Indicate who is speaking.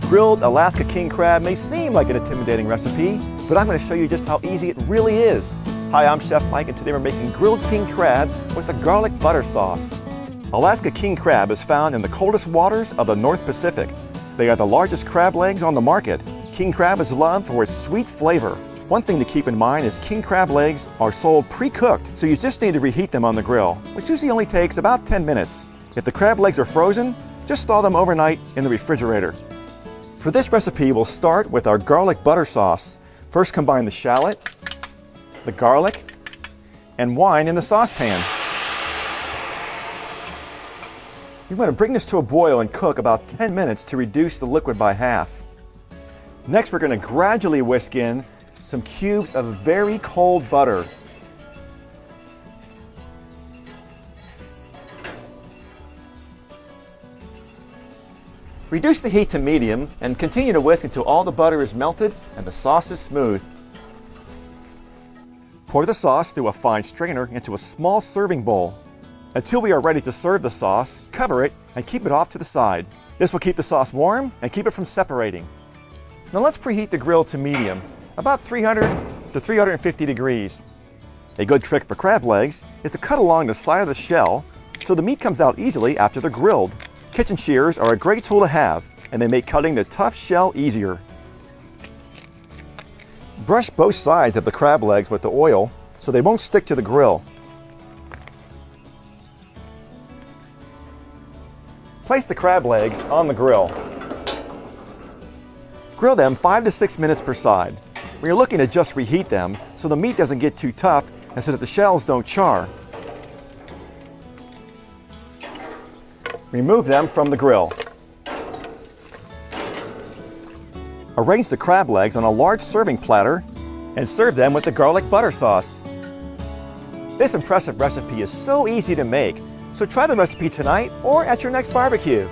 Speaker 1: Grilled Alaska king crab may seem like an intimidating recipe, but I'm going to show you just how easy it really is. Hi, I'm Chef Mike, and today we're making grilled king crab with a garlic butter sauce. Alaska king crab is found in the coldest waters of the North Pacific. They are the largest crab legs on the market. King crab is loved for its sweet flavor. One thing to keep in mind is king crab legs are sold pre-cooked, so you just need to reheat them on the grill, which usually only takes about 10 minutes. If the crab legs are frozen, just thaw them overnight in the refrigerator. For this recipe, we'll start with our garlic butter sauce. First, combine the shallot, the garlic, and wine in the saucepan. You want to bring this to a boil and cook about 10 minutes to reduce the liquid by half. Next, we're going to gradually whisk in some cubes of very cold butter. Reduce the heat to medium and continue to whisk until all the butter is melted and the sauce is smooth. Pour the sauce through a fine strainer into a small serving bowl. Until we are ready to serve the sauce, cover it and keep it off to the side. This will keep the sauce warm and keep it from separating. Now let's preheat the grill to medium, about 300 to 350 degrees. A good trick for crab legs is to cut along the side of the shell so the meat comes out easily after they're grilled. Kitchen shears are a great tool to have, and they make cutting the tough shell easier. Brush both sides of the crab legs with the oil so they won't stick to the grill. Place the crab legs on the grill. Grill them 5 to 6 minutes per side. We are looking to just reheat them so the meat doesn't get too tough and so that the shells don't char. Remove them from the grill. Arrange the crab legs on a large serving platter and serve them with the garlic butter sauce. This impressive recipe is so easy to make, so try the recipe tonight or at your next barbecue.